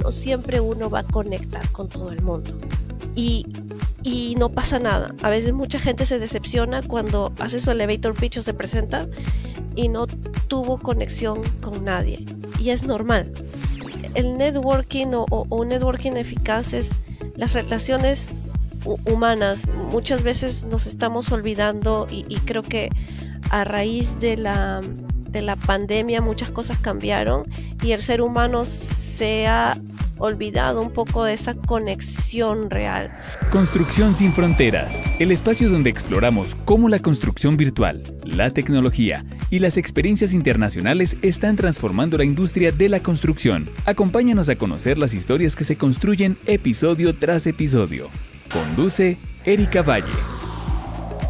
no siempre uno va a conectar con todo el mundo. Y no pasa nada. A veces mucha gente se decepciona cuando hace su elevator pitch o se presenta y no tuvo conexión con nadie. Y es normal. El networking o un networking eficaz es las relaciones humanas. Muchas veces nos estamos olvidando y creo que a raíz de la pandemia muchas cosas cambiaron y el ser humano se ha olvidado un poco de esa conexión real. Construcción sin fronteras, el espacio donde exploramos cómo la construcción virtual, la tecnología y las experiencias internacionales están transformando la industria de la construcción. Acompáñanos a conocer las historias que se construyen episodio tras episodio. Conduce Erika Valle.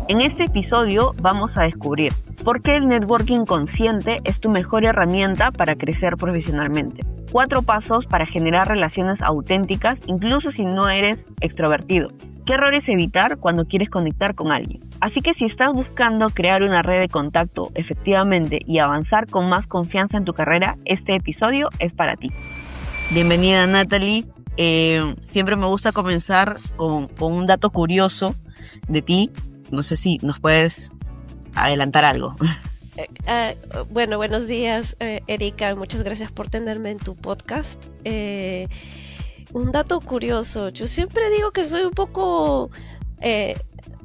En este episodio vamos a descubrir por qué el networking consciente es tu mejor herramienta para crecer profesionalmente. 4 pasos para generar relaciones auténticas, incluso si no eres extrovertido. ¿Qué errores evitar cuando quieres conectar con alguien? Así que si estás buscando crear una red de contacto efectivamente y avanzar con más confianza en tu carrera, este episodio es para ti. Bienvenida, Natalie. Siempre me gusta comenzar con un dato curioso de ti. No sé si nos puedes adelantar algo. Bueno, buenos días, Erika. Muchas gracias por tenerme en tu podcast. Un dato curioso. Yo siempre digo que soy un poco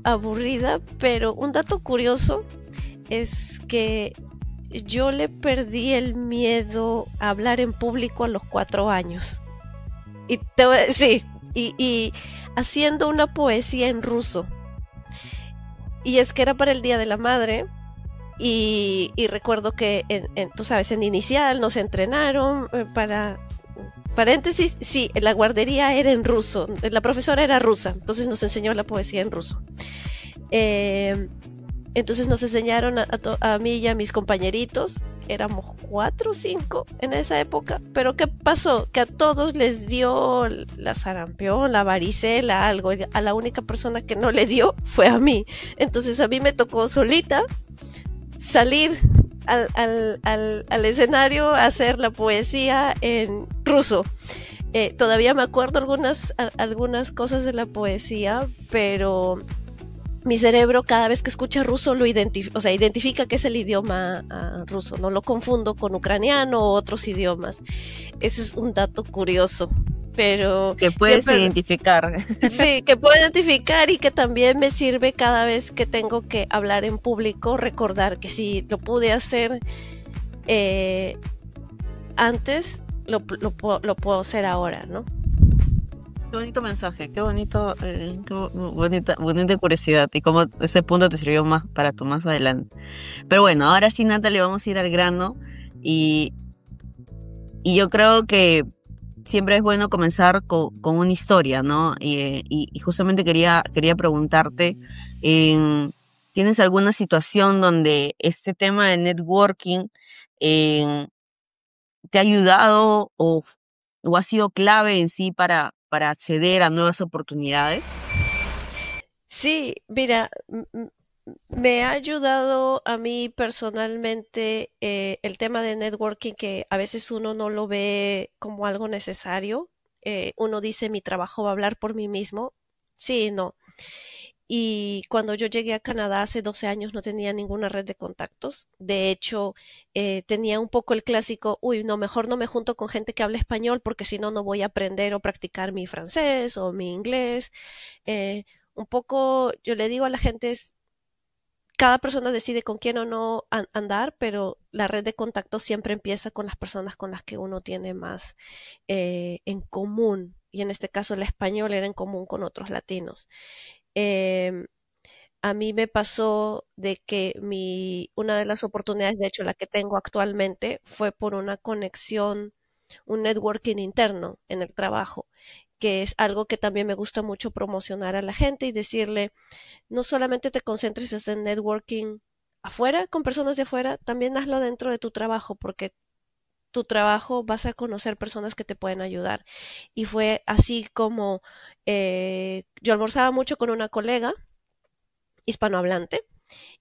aburrida, pero un dato curioso es que yo le perdí el miedo a hablar en público a los 4 años. Y haciendo una poesía en ruso. Y es que era para el Día de la Madre y recuerdo que tú sabes, en inicial nos entrenaron para paréntesis, sí, la guardería era en ruso, la profesora era rusa, entonces nos enseñó la poesía en ruso. Entonces nos enseñaron a mí y a mis compañeritos, éramos 4 o 5 en esa época, pero ¿qué pasó? Que a todos les dio la sarampión, la varicela, algo, a la única persona que no le dio fue a mí. Entonces a mí me tocó solita salir al escenario a hacer la poesía en ruso. Todavía me acuerdo algunas cosas de la poesía, pero mi cerebro cada vez que escucha ruso lo identifica que es el idioma ruso, no lo confundo con ucraniano o otros idiomas. Ese es un dato curioso, pero que puedes identificar. Sí, que puedo identificar y que también me sirve cada vez que tengo que hablar en público, recordar que si lo pude hacer antes, lo puedo hacer ahora, ¿no? Qué bonito mensaje, qué bonita curiosidad y cómo ese punto te sirvió más para tu más adelante. Pero bueno, ahora sí, Natalie, vamos a ir al grano y yo creo que siempre es bueno comenzar con una historia, ¿no? Y justamente quería preguntarte, ¿tienes alguna situación donde este tema de networking te ha ayudado o ha sido clave en sí para acceder a nuevas oportunidades? Sí, mira, me ha ayudado a mí personalmente el tema de networking, que a veces uno no lo ve como algo necesario. Uno dice, mi trabajo va a hablar por mí mismo. Sí, no. Y cuando yo llegué a Canadá hace 12 años no tenía ninguna red de contactos. De hecho, tenía un poco el clásico, no, mejor no me junto con gente que habla español porque si no, no voy a aprender o practicar mi francés o mi inglés. Un poco, yo le digo a la gente, cada persona decide con quién o no andar, pero la red de contactos siempre empieza con las personas con las que uno tiene más en común. Y en este caso el español era en común con otros latinos. A mí me pasó de que una de las oportunidades, de hecho la que tengo actualmente, fue por una conexión, un networking interno en el trabajo, que es algo que también me gusta mucho promocionar a la gente y decirle, no solamente te concentres en networking afuera, con personas de afuera, también hazlo dentro de tu trabajo, porque tu trabajo vas a conocer personas que te pueden ayudar. Y fue así como yo almorzaba mucho con una colega hispanohablante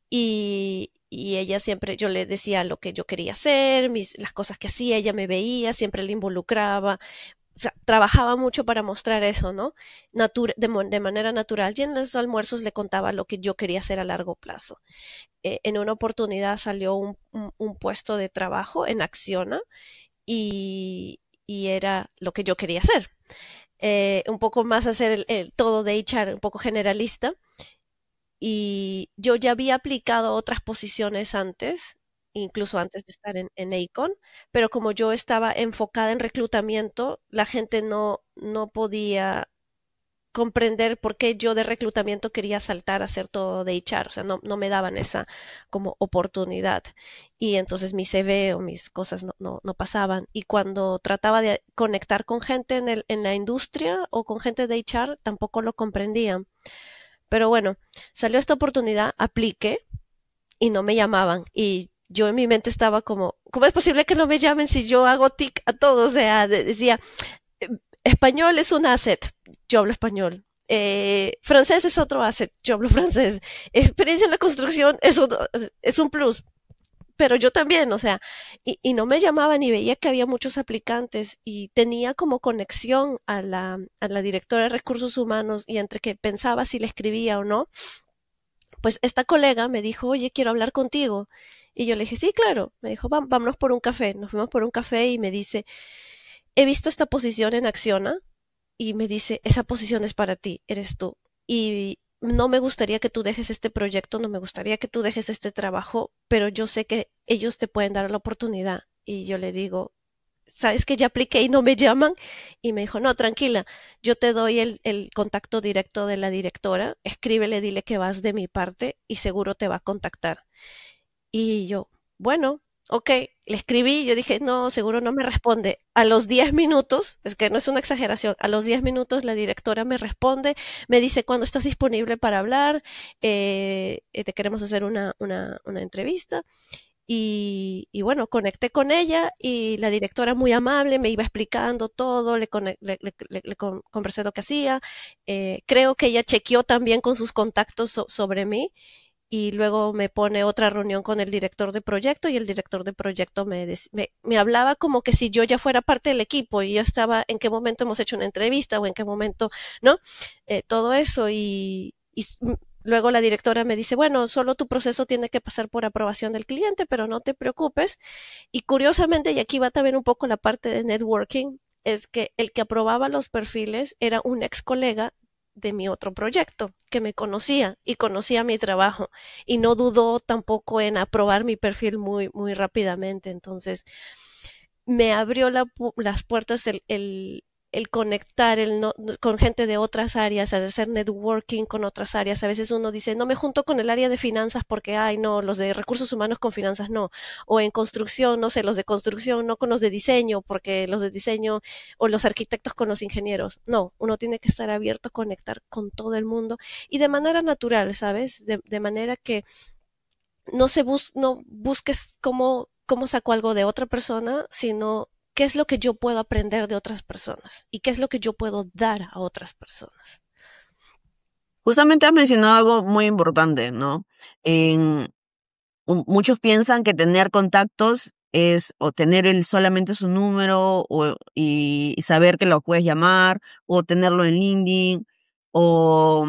y ella siempre, yo le decía lo que yo quería hacer, las cosas que hacía, ella me veía, siempre le involucraba. sea, trabajaba mucho para mostrar eso, ¿no? De manera natural. Y en los almuerzos le contaba lo que yo quería hacer a largo plazo. En una oportunidad salió un puesto de trabajo en Acciona y era lo que yo quería hacer. Un poco más hacer todo de HR, un poco generalista. Y yo ya había aplicado a otras posiciones antes, incluso antes de estar en Acon, pero como yo estaba enfocada en reclutamiento, la gente no podía comprender por qué yo de reclutamiento quería saltar a hacer todo de HR, o sea, no me daban esa como oportunidad. Y entonces mi CV o mis cosas no pasaban. Y cuando trataba de conectar con gente en la industria o con gente de HR, tampoco lo comprendían. Pero bueno, salió esta oportunidad, apliqué y no me llamaban. Y yo en mi mente estaba como, ¿cómo es posible que no me llamen si yo hago tic a todos? O sea, decía, español es un asset, yo hablo español. Francés es otro asset, yo hablo francés. Experiencia en la construcción es un plus, pero yo también, o sea, y no me llamaban y veía que había muchos aplicantes y tenía como conexión a la directora de recursos humanos y entre que pensaba si le escribía o no, pues esta colega me dijo, oye, quiero hablar contigo. Y yo le dije, sí, claro. Me dijo, vámonos por un café. Nos fuimos por un café y me dice, he visto esta posición en Acciona y me dice, esa posición es para ti, eres tú. Y no me gustaría que tú dejes este proyecto, no me gustaría que tú dejes este trabajo, pero yo sé que ellos te pueden dar la oportunidad. Y yo le digo, ¿sabes que ya apliqué y no me llaman? Y me dijo, no, tranquila, yo te doy el contacto directo de la directora, escríbele, dile que vas de mi parte y seguro te va a contactar. Y yo, bueno, ok, le escribí, yo dije, no, seguro no me responde. A los 10 minutos, es que no es una exageración, a los 10 minutos la directora me responde, me dice, ¿cuándo estás disponible para hablar? Te queremos hacer una entrevista. Y bueno, conecté con ella y la directora muy amable me iba explicando todo, conversé lo que hacía. Creo que ella chequeó también con sus contactos sobre mí y luego me pone otra reunión con el director de proyecto y el director de proyecto me hablaba como que si yo ya fuera parte del equipo y yo estaba en qué momento hemos hecho una entrevista o en qué momento, ¿no? Todo eso luego la directora me dice, bueno, solo tu proceso tiene que pasar por aprobación del cliente, pero no te preocupes. Y curiosamente, y aquí va también un poco la parte de networking, es que el que aprobaba los perfiles era un ex colega de mi otro proyecto, que me conocía y conocía mi trabajo y no dudó tampoco en aprobar mi perfil muy rápidamente. Entonces, me abrió las puertas el conectar con gente de otras áreas, al hacer networking con otras áreas. A veces uno dice, no me junto con el área de finanzas porque, ay, no, los de recursos humanos con finanzas no. O en construcción, no sé, los de construcción no con los de diseño, porque los de diseño o los arquitectos con los ingenieros. No, uno tiene que estar abierto a conectar con todo el mundo y de manera natural, ¿sabes? De manera que no busques cómo saco algo de otra persona, sino qué es lo que yo puedo aprender de otras personas y qué es lo que yo puedo dar a otras personas. Justamente has mencionado algo muy importante, ¿no? Muchos piensan que tener contactos es o tener solamente su número y saber que lo puedes llamar o tenerlo en LinkedIn o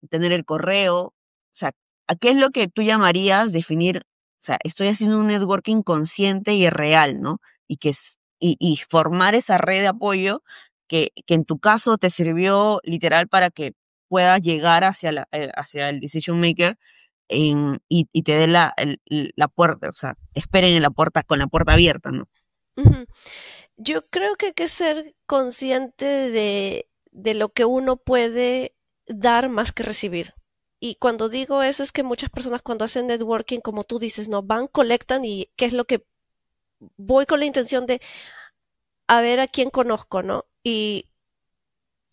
tener el correo. O sea, ¿a qué es lo que tú llamarías definir? O sea, estoy haciendo un networking consciente y real, ¿no? Y formar esa red de apoyo que en tu caso te sirvió literal para que puedas llegar hacia el decision maker y te dé la puerta, o sea, esperen en la puerta con la puerta abierta, ¿no? Ujú. Yo creo que hay que ser consciente de lo que uno puede dar más que recibir. Y cuando digo eso es que muchas personas cuando hacen networking, como tú dices, no van, colectan y qué es lo que voy con la intención de a ver a quién conozco, ¿no? Y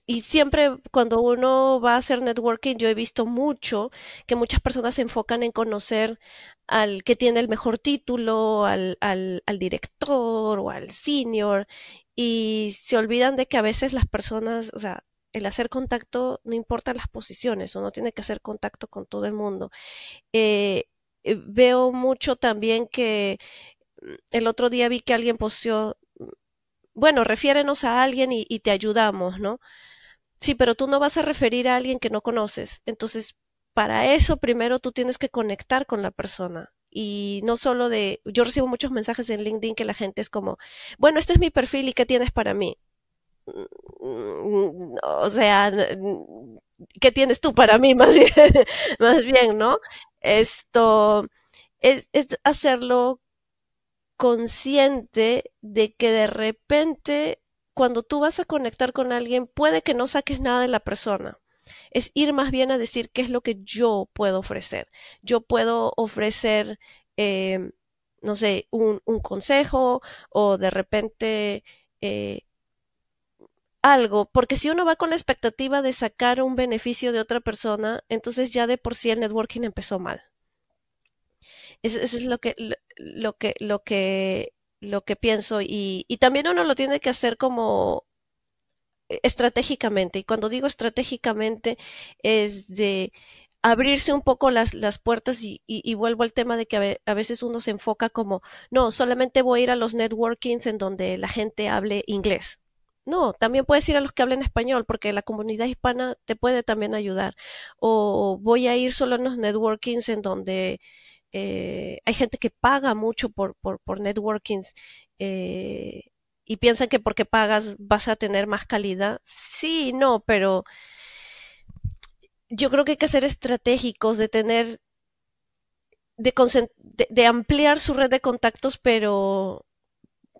siempre cuando uno va a hacer networking, yo he visto mucho que muchas personas se enfocan en conocer al que tiene el mejor título, al director o al senior, y se olvidan de que a veces las personas, o sea, el hacer contacto no importa las posiciones, uno tiene que hacer contacto con todo el mundo. Veo mucho también que el otro día vi que alguien posteó bueno, refiérenos a alguien y te ayudamos, ¿no? Sí, pero tú no vas a referir a alguien que no conoces. Entonces, para eso primero tú tienes que conectar con la persona. Y no solo de, yo recibo muchos mensajes en LinkedIn que la gente es como, bueno, este es mi perfil y ¿qué tienes para mí? O sea, ¿qué tienes tú para mí? Más bien, más bien, ¿no? Esto es hacerlo consciente de que de repente cuando tú vas a conectar con alguien puede que no saques nada de la persona. Es ir más bien a decir qué es lo que yo puedo ofrecer. Yo puedo ofrecer, eh, no sé, un consejo o de repente algo, porque si uno va con la expectativa de sacar un beneficio de otra persona, entonces ya de por sí el networking empezó mal. Eso es lo que pienso y también uno lo tiene que hacer como estratégicamente. Y cuando digo estratégicamente es de abrirse un poco las puertas y vuelvo al tema de que a veces uno se enfoca como, no, solamente voy a ir a los networkings en donde la gente hable inglés. No, también puedes ir a los que hablen español porque la comunidad hispana te puede también ayudar. O voy a ir solo en los networkings en donde hay gente que paga mucho por networkings eh, y piensan que porque pagas vas a tener más calidad. Sí, no, pero yo creo que hay que ser estratégicos, de tener, de ampliar su red de contactos, pero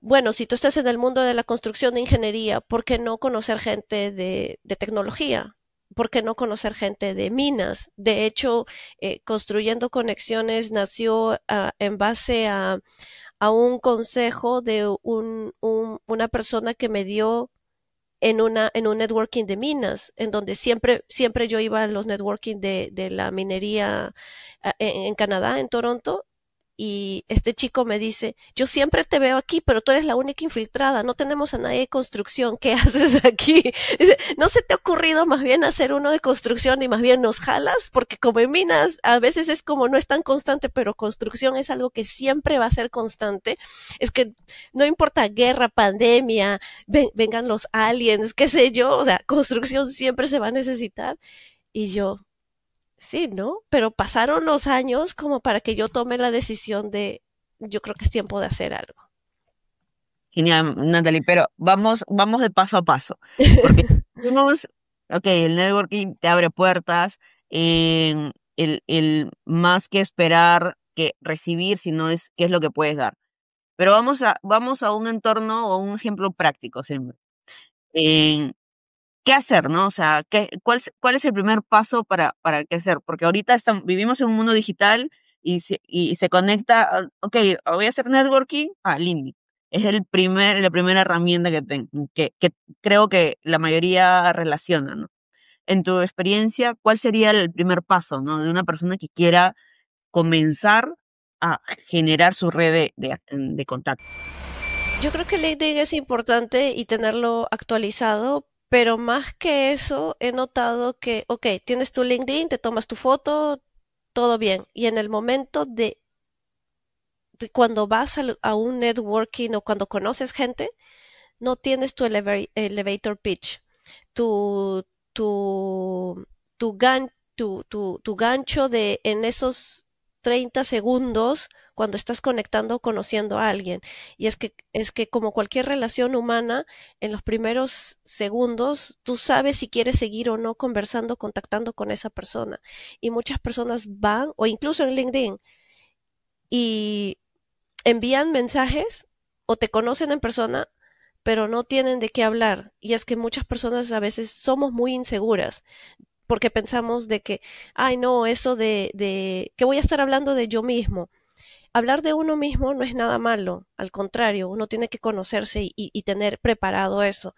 bueno, si tú estás en el mundo de la construcción de ingeniería, ¿por qué no conocer gente de tecnología? ¿Por qué no conocer gente de minas? De hecho, Construyendo Conexiones nació en base a un consejo de una persona que me dio en un networking de minas, en donde siempre yo iba a los networking de la minería en Canadá, en Toronto, y este chico me dice, yo siempre te veo aquí, pero tú eres la única infiltrada, no tenemos a nadie de construcción, ¿qué haces aquí? Dice, ¿no se te ha ocurrido más bien hacer uno de construcción y más bien nos jalas? Porque como en minas a veces es como no es tan constante, pero construcción es algo que siempre va a ser constante. Es que no importa guerra, pandemia, vengan los aliens, qué sé yo, o sea, construcción siempre se va a necesitar. Y yo, sí, ¿no? Pero pasaron los años como para que yo tome la decisión de, yo creo que es tiempo de hacer algo. Genial, Natalie, pero vamos de paso a paso, porque vimos, ok, el networking te abre puertas, el más que esperar que recibir, sino es qué es lo que puedes dar. Pero vamos a un entorno o un ejemplo práctico siempre. En ¿Qué hacer, no? O sea, ¿cuál es el primer paso para qué hacer? Porque ahorita vivimos en un mundo digital y se conecta, ok, voy a hacer networking, LinkedIn. Es la primera herramienta que tengo, que creo que la mayoría relaciona, ¿no? En tu experiencia, ¿cuál sería el primer paso, ¿no? De una persona que quiera comenzar a generar su red de contacto. Yo creo que LinkedIn es importante y tenerlo actualizado, pero más que eso he notado que, ok, tienes tu LinkedIn, te tomas tu foto, todo bien. Y en el momento de cuando vas a un networking o cuando conoces gente, no tienes tu elevator pitch, tu, tu, tu gancho de en esos 30 segundos cuando estás conectando, conociendo a alguien. Y es que como cualquier relación humana, en los primeros segundos, tú sabes si quieres seguir o no conversando, contactando con esa persona. Y muchas personas van, o incluso en LinkedIn, y envían mensajes o te conocen en persona, pero no tienen de qué hablar. Y es que muchas personas a veces somos muy inseguras porque pensamos de que, ay, no, eso que voy a estar hablando de yo mismo. Hablar de uno mismo no es nada malo, al contrario, uno tiene que conocerse y tener preparado eso.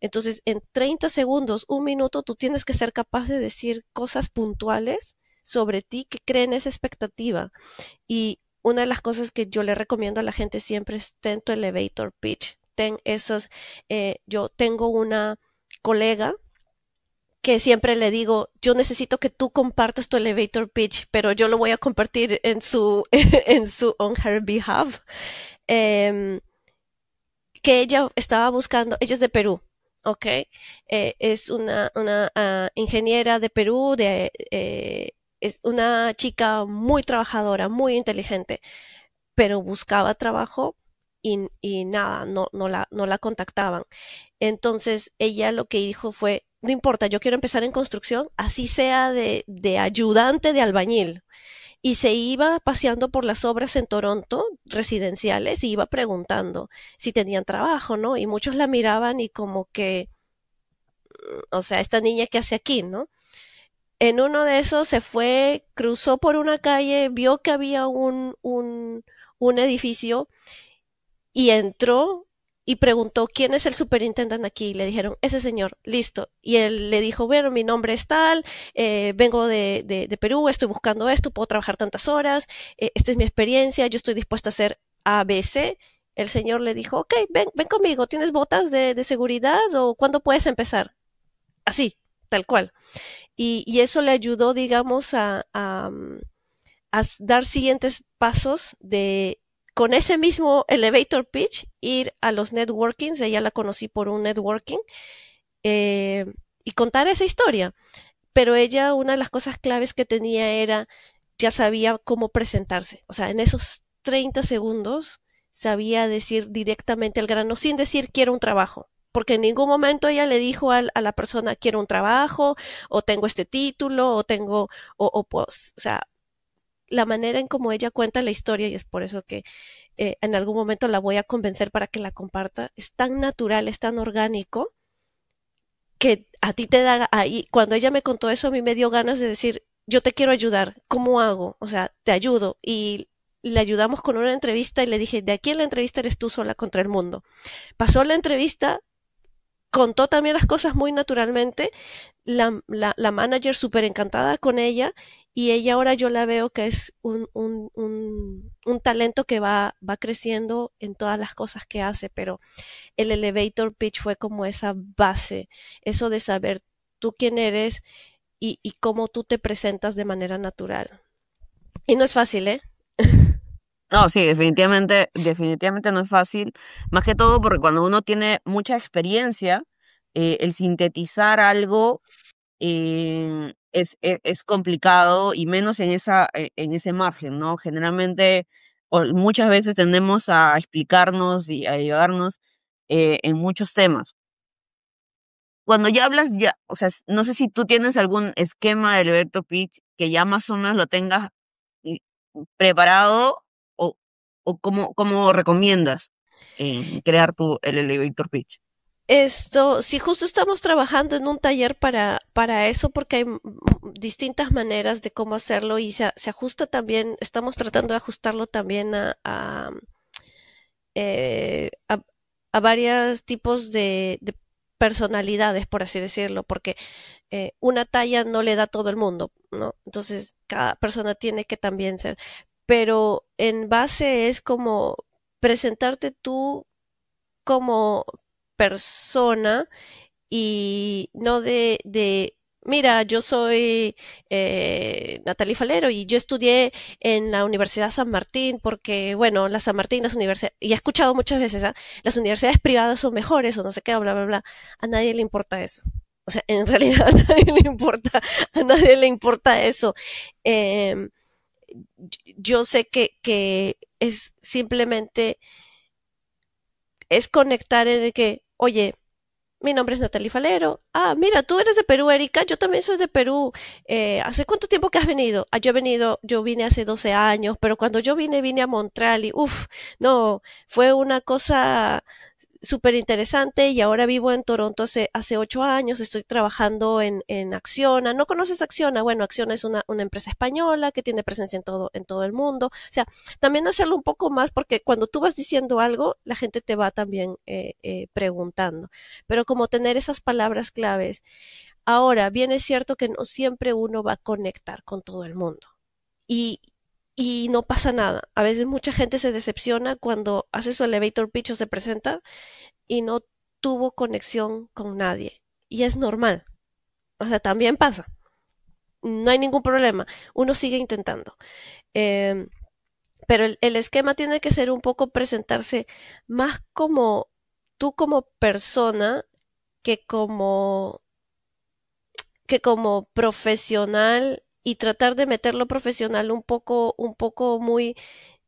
Entonces, en 30 segundos, un minuto, tú tienes que ser capaz de decir cosas puntuales sobre ti que creen esa expectativa. Y una de las cosas que yo le recomiendo a la gente siempre es ten tu elevator pitch. Ten esos, yo tengo una colega que siempre le digo, yo necesito que tú compartas tu elevator pitch, pero yo lo voy a compartir en su, on her behalf. Eh, que ella estaba buscando, ella es de Perú, ¿ok? Es una ingeniera de Perú, es una chica muy trabajadora, muy inteligente, pero buscaba trabajo y nada, no la contactaban. Entonces ella lo que dijo fue, no importa, yo quiero empezar en construcción, así sea de ayudante de albañil. Y se iba paseando por las obras en Toronto, residenciales, y iba preguntando si tenían trabajo, ¿no? Y muchos la miraban y como que, o sea, esta niña que hace aquí, ¿no? En uno de esos se fue, cruzó por una calle, vio que había un edificio y entró y preguntó quién es el superintendente aquí. Y le dijeron, ese señor, listo. Y él le dijo, bueno, mi nombre es tal, vengo de Perú, estoy buscando esto, puedo trabajar tantas horas, esta es mi experiencia, yo estoy dispuesta a hacer ABC. El señor le dijo, ok, ven conmigo, ¿tienes botas de seguridad o cuándo puedes empezar? Así, tal cual. Y eso le ayudó, digamos, a dar siguientes pasos de con ese mismo elevator pitch ir a los networkings. Ella la conocí por un networking eh, y contar esa historia. Pero ella, una de las cosas claves que tenía era, ya sabía cómo presentarse. O sea, en esos 30 segundos sabía decir directamente al grano sin decir quiero un trabajo. Porque en ningún momento ella le dijo a la persona quiero un trabajo, o tengo este título, o tengo, o pues, o sea, la manera en cómo ella cuenta la historia, y es por eso que en algún momento la voy a convencer para que la comparta, es tan natural, es tan orgánico, que a ti te da ahí, cuando ella me contó eso, a mí me dio ganas de decir, yo te quiero ayudar, ¿cómo hago? O sea, te ayudo. Y le ayudamos con una entrevista y le dije, de aquí en la entrevista eres tú sola contra el mundo. Pasó la entrevista, contó también las cosas muy naturalmente, la manager súper encantada con ella, y ella ahora yo la veo que es un talento que va creciendo en todas las cosas que hace, pero el elevator pitch fue como esa base, eso de saber tú quién eres y cómo tú te presentas de manera natural. Y no es fácil, ¿eh? No, sí, definitivamente no es fácil, más que todo porque cuando uno tiene mucha experiencia, el sintetizar algo es complicado y menos en ese margen, ¿no? Generalmente, o muchas veces tendemos a explicarnos y a llevarnos en muchos temas. Cuando ya hablas, ya, o sea, no sé si tú tienes algún esquema de elevator pitch que ya más o menos lo tengas eh, preparado o, o cómo recomiendas crear el elevator pitch. Esto, sí, justo estamos trabajando en un taller para eso, porque hay distintas maneras de cómo hacerlo y se ajusta también, estamos tratando de ajustarlo también a a varios tipos de personalidades, por así decirlo, porque una talla no le da a todo el mundo, ¿no? Entonces, cada persona tiene que también ser. Pero en base es como presentarte tú como persona y no mira, yo soy Natalie Falero y yo estudié en la Universidad San Martín porque, bueno, la San Martín, las universidades, y he escuchado muchas veces, ¿ah? Las universidades privadas son mejores o no sé qué, bla, bla, bla. A nadie le importa eso. O sea, en realidad a nadie le importa eso. Eh, yo sé que es simplemente, es conectar en el que, oye, mi nombre es Natalie Falero. Ah, mira, tú eres de Perú, Erika. Yo también soy de Perú. ¿Hace cuánto tiempo que has venido? Ah, yo vine hace 12 años, pero cuando yo vine a Montreal y, uff, no, fue una cosa súper interesante y ahora vivo en Toronto hace 8 años, estoy trabajando en Acciona. ¿No conoces Acciona? Bueno, Acciona es una empresa española que tiene presencia en todo el mundo. O sea, también hacerlo un poco más porque cuando tú vas diciendo algo, la gente te va también preguntando. Pero como tener esas palabras claves. Ahora, bien es cierto que no siempre uno va a conectar con todo el mundo. Y, y no pasa nada. A veces mucha gente se decepciona cuando hace su elevator pitch o se presenta y no tuvo conexión con nadie. Y es normal. O sea, también pasa. No hay ningún problema. Uno sigue intentando. Eh, pero el esquema tiene que ser un poco presentarse más como tú como persona que como, que como profesional y tratar de meter lo profesional un poco muy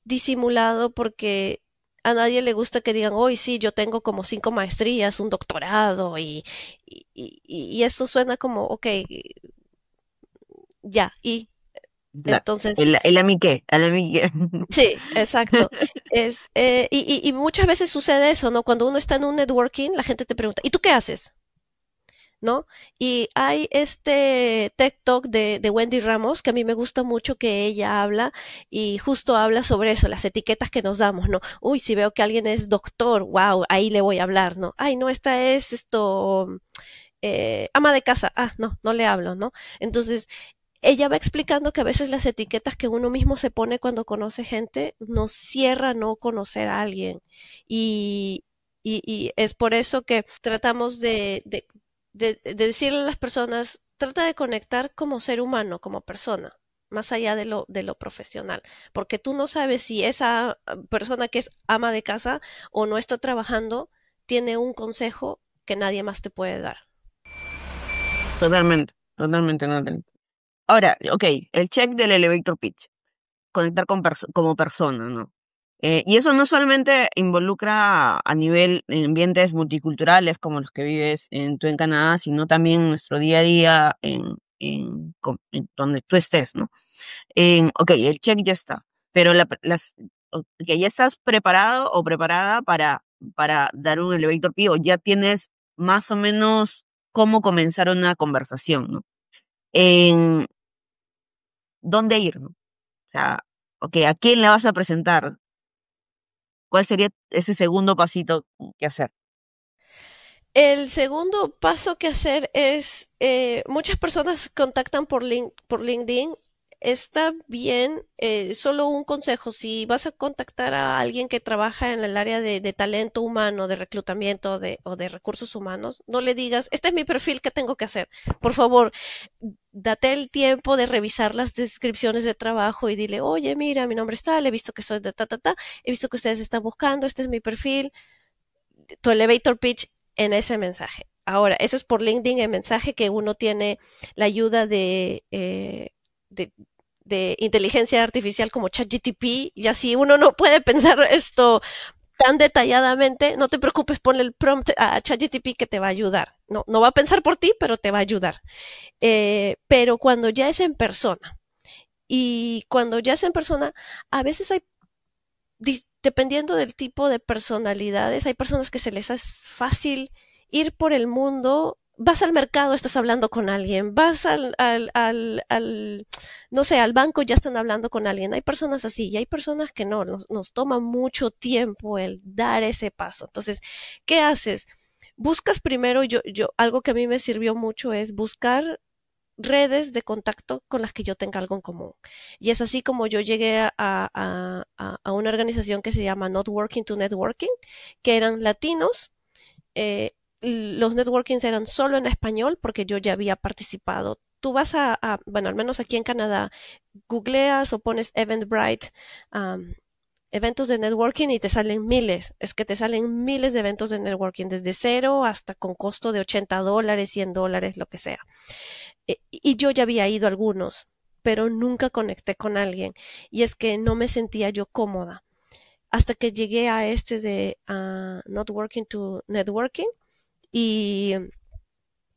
disimulado porque a nadie le gusta que digan, hoy sí, yo tengo como 5 maestrías, un doctorado y eso suena como, ok, ya, y La- entonces, el amiqué, el amiqué. sí, exacto. Y muchas veces sucede eso, ¿no? Cuando uno está en un networking, la gente te pregunta, ¿y tú qué haces? ¿No? Y hay este TED Talk de Wendy Ramos, que a mí me gusta mucho que ella habla y justo habla sobre eso, las etiquetas que nos damos, ¿no? Uy, si veo que alguien es doctor, wow, ahí le voy a hablar, ¿no? Ay, no, esta es esto, ama de casa, ah, no, no le hablo, ¿no? Entonces, ella va explicando que a veces las etiquetas que uno mismo se pone cuando conoce gente nos cierra a no conocer a alguien. Y, y es por eso que tratamos de decirle a las personas, trata de conectar como ser humano, como persona, más allá de lo profesional, porque tú no sabes si esa persona que es ama de casa o no está trabajando tiene un consejo que nadie más te puede dar. Totalmente, totalmente, totalmente. Ahora, ok, el check del elevator pitch, conectar como persona, ¿no? Y eso no solamente involucra a nivel en ambientes multiculturales como los que vives tú en Canadá, sino también en nuestro día a día en donde tú estés, ¿no? Ok, el check ya está, pero ok, ya estás preparado o preparada para dar un elevator pitch o ya tienes más o menos cómo comenzar una conversación, ¿no? En dónde ir, ¿no? O sea, ok, ¿a quién le vas a presentar? ¿Cuál sería ese segundo pasito que hacer? El segundo paso que hacer es, muchas personas contactan por LinkedIn. Está bien, solo un consejo, si vas a contactar a alguien que trabaja en el área de talento humano, de reclutamiento o de recursos humanos, no le digas, este es mi perfil, ¿qué tengo que hacer? Por favor, date el tiempo de revisar las descripciones de trabajo y dile, oye, mira, mi nombre es tal, he visto que soy de ta, ta, ta, he visto que ustedes están buscando, este es mi perfil, tu elevator pitch en ese mensaje. Ahora, eso es por LinkedIn, el mensaje que uno tiene la ayuda de, de inteligencia artificial como ChatGTP, y así uno no puede pensar esto tan detalladamente, no te preocupes, ponle el prompt a ChatGTP que te va a ayudar. No, no va a pensar por ti, pero te va a ayudar. Pero cuando ya es en persona, y cuando ya es en persona, a veces hay dependiendo del tipo de personalidades, hay personas que se les hace fácil ir por el mundo. Vas al mercado, estás hablando con alguien, vas no sé, al banco, ya están hablando con alguien. Hay personas así y hay personas que no, nos toma mucho tiempo el dar ese paso. Entonces, ¿qué haces? Buscas primero, algo que a mí me sirvió mucho es buscar redes de contacto con las que yo tenga algo en común. Y es así como yo llegué a una organización que se llama Not Working to Networking, que eran latinos. Los networkings eran solo en español porque yo ya había participado. Tú vas bueno, al menos aquí en Canadá, googleas o pones Eventbrite, eventos de networking y te salen miles. Es que te salen miles de eventos de networking, desde cero hasta con costo de $80, $100, lo que sea. Y yo ya había ido a algunos, pero nunca conecté con alguien. Y es que no me sentía yo cómoda. Hasta que llegué a este de Not Working to Networking y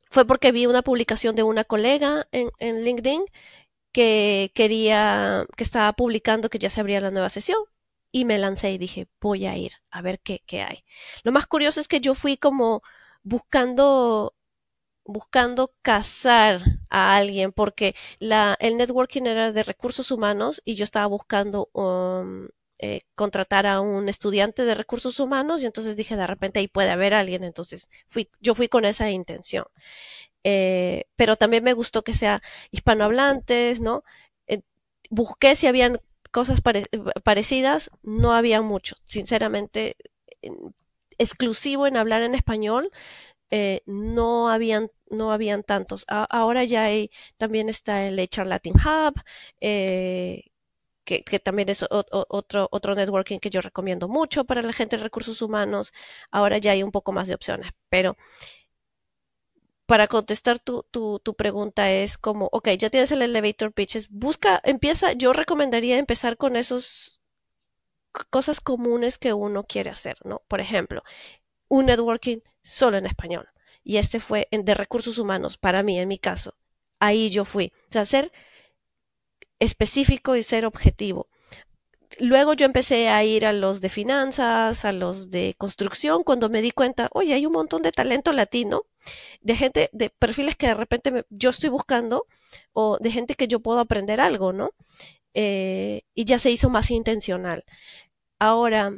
fue porque vi una publicación de una colega en LinkedIn que que estaba publicando que ya se abría la nueva sesión. Y me lancé y dije, voy a ir a ver qué hay. Lo más curioso es que yo fui como buscando cazar a alguien porque el networking era de recursos humanos y yo estaba buscando contratar a un estudiante de recursos humanos y entonces dije de repente ahí puede haber alguien, entonces yo fui con esa intención. Pero también me gustó que sea hispanohablantes, ¿no? Eh, Busqué si habían cosas parecidas, no había mucho, sinceramente, exclusivo en hablar en español, no habían tantos. Ahora ya hay, también está el HR Latin Hub, que también es otro networking que yo recomiendo mucho para la gente de recursos humanos. Ahora ya hay un poco más de opciones, pero para contestar tu pregunta es como, ok, ya tienes el elevator pitches, yo recomendaría empezar con esos cosas comunes que uno quiere hacer, ¿no? Por ejemplo, un networking solo en español. Y este fue de recursos humanos, para mí, en mi caso. Ahí yo fui. O sea, ser específico y ser objetivo. Luego yo empecé a ir a los de finanzas, a los de construcción, cuando me di cuenta, oye, hay un montón de talento latino, de gente, de perfiles que de repente yo estoy buscando, o de gente que yo puedo aprender algo, ¿no? Y ya se hizo más intencional. Ahora,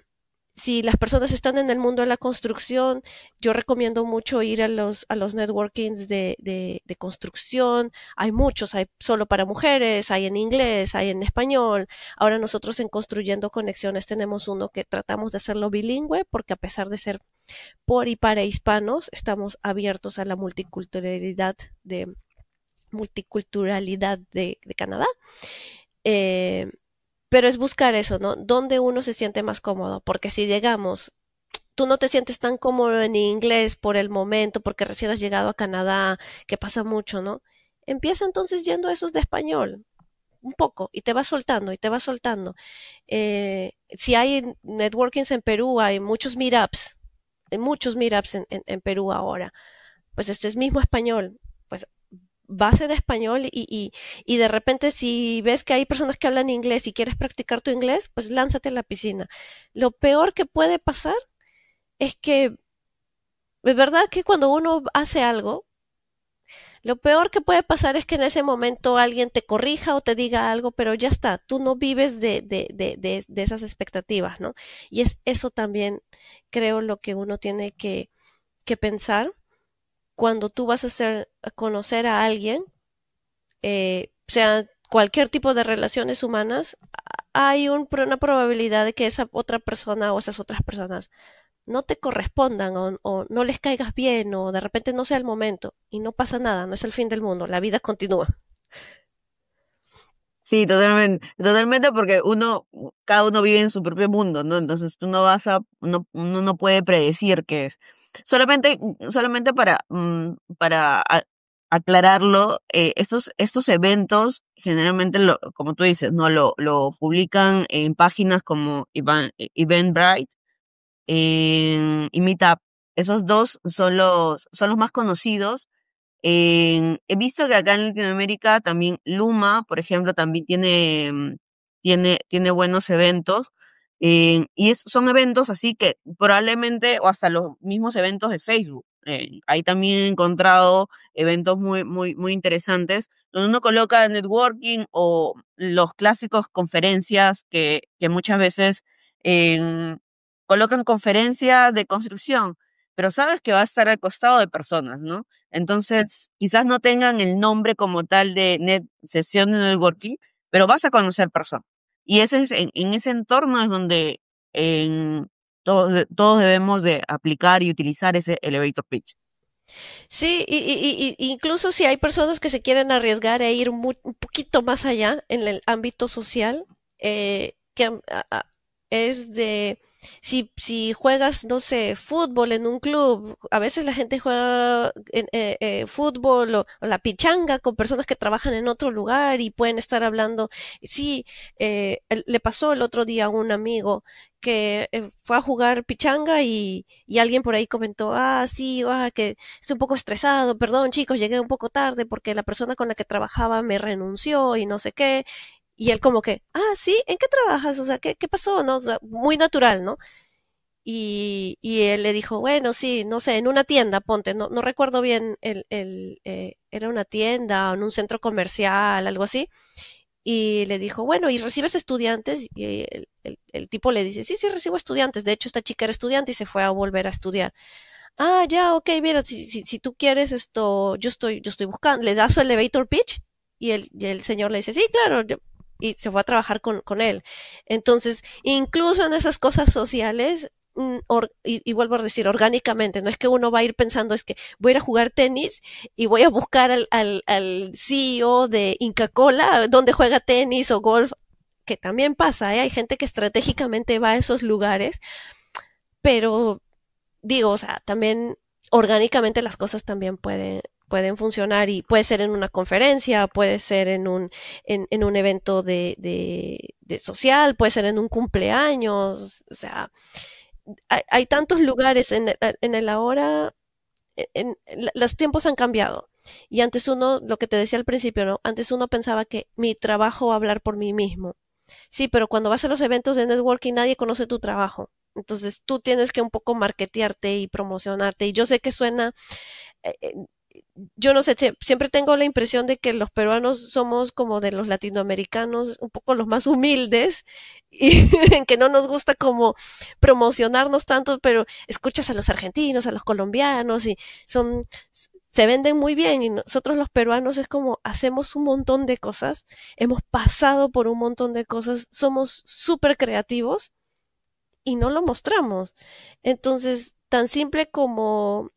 si las personas están en el mundo de la construcción, yo recomiendo mucho ir a los networkings de construcción. Hay muchos, hay solo para mujeres, hay en inglés, hay en español. Ahora nosotros en Construyendo Conexiones tenemos uno que tratamos de hacerlo bilingüe, porque a pesar de ser por y para hispanos, estamos abiertos a la multiculturalidad de Canadá. Eh, pero es buscar eso, ¿no? Donde uno se siente más cómodo, porque si digamos, tú no te sientes tan cómodo en inglés por el momento, porque recién has llegado a Canadá, que pasa mucho, ¿no? Empieza entonces yendo a esos de español, un poco, y te vas soltando, y te vas soltando. Si hay networkings en Perú, hay muchos meetups en Perú ahora. Pues este es mismo español, pues vas en español y de repente si ves que hay personas que hablan inglés y quieres practicar tu inglés, pues lánzate a la piscina. Lo peor que puede pasar es que, es verdad que cuando uno hace algo, lo peor que puede pasar es que en ese momento alguien te corrija o te diga algo, pero ya está, tú no vives de esas expectativas, ¿no? Y es eso también, creo, lo que uno tiene que pensar cuando tú vas a conocer a alguien, sea cualquier tipo de relaciones humanas, hay una probabilidad de que esa otra persona o esas otras personas no te correspondan o no les caigas bien o de repente no sea el momento y no pasa nada, no es el fin del mundo, la vida continúa. Sí, totalmente, totalmente porque cada uno vive en su propio mundo, ¿no? Entonces tú no vas a, uno no puede predecir qué es. Solamente, solamente para aclararlo, estos eventos generalmente, como tú dices, ¿no? Lo publican en páginas como Eventbrite y Meetup. Esos dos son los más conocidos. He visto que acá en Latinoamérica también Luma, por ejemplo, también tiene buenos eventos. Son eventos así que probablemente, o hasta los mismos eventos de Facebook. Ahí también he encontrado eventos muy interesantes, donde uno coloca networking o los clásicos conferencias que muchas veces eh, colocan conferencias de construcción, pero sabes que va a estar al costado de personas, ¿no? Entonces, quizás no tengan el nombre como tal de sesión de networking, pero vas a conocer personas. Y ese es, en ese entorno es donde todos debemos de aplicar y utilizar ese elevator pitch. Sí, incluso si hay personas que se quieren arriesgar e ir un poquito más allá en el ámbito social, que es de, si juegas, no sé, fútbol en un club, a veces la gente juega fútbol o la pichanga con personas que trabajan en otro lugar y pueden estar hablando. Sí, le pasó el otro día a un amigo que fue a jugar pichanga y alguien por ahí comentó, sí, que estoy un poco estresado, perdón chicos, llegué un poco tarde porque la persona con la que trabajaba me renunció y no sé qué. Y él como que, sí, ¿en qué trabajas? O sea, ¿qué pasó? ¿No? O sea, muy natural, ¿no? Y él le dijo, bueno, sí, no sé, en una tienda, ponte, no recuerdo bien, era una tienda o en un centro comercial, algo así. Y le dijo, bueno, ¿y recibes estudiantes? Y el tipo le dice, sí, sí, recibo estudiantes. De hecho, esta chica era estudiante y se fue a volver a estudiar. Ya, ok, mira, si tú quieres esto, yo estoy buscando. Le da su elevator pitch y el señor le dice, sí, claro, y se fue a trabajar con él. Entonces, incluso en esas cosas sociales, y vuelvo a decir, orgánicamente, no es que uno va a ir pensando, es que voy a ir a jugar tenis y voy a buscar al CEO de Inca Cola, donde juega tenis o golf. que también pasa, ¿eh? Hay gente que estratégicamente va a esos lugares, pero digo, o sea, también orgánicamente las cosas también pueden funcionar y puede ser en una conferencia, puede ser en un evento de social, puede ser en un cumpleaños, o sea, hay tantos lugares en el ahora, los tiempos han cambiado. Y antes uno, lo que te decía al principio, ¿no? Antes uno pensaba que mi trabajo va a hablar por mí mismo. Sí, pero cuando vas a los eventos de networking nadie conoce tu trabajo. Entonces tú tienes que un poco marketearte y promocionarte. Y yo sé que suena, eh, eh, yo no sé, siempre tengo la impresión de que los peruanos somos como de los latinoamericanos, un poco los más humildes y en que no nos gusta como promocionarnos tanto, pero escuchas a los argentinos, a los colombianos y son, se venden muy bien y nosotros los peruanos es como hacemos un montón de cosas, hemos pasado por un montón de cosas, somos súper creativos y no lo mostramos. Entonces, tan simple como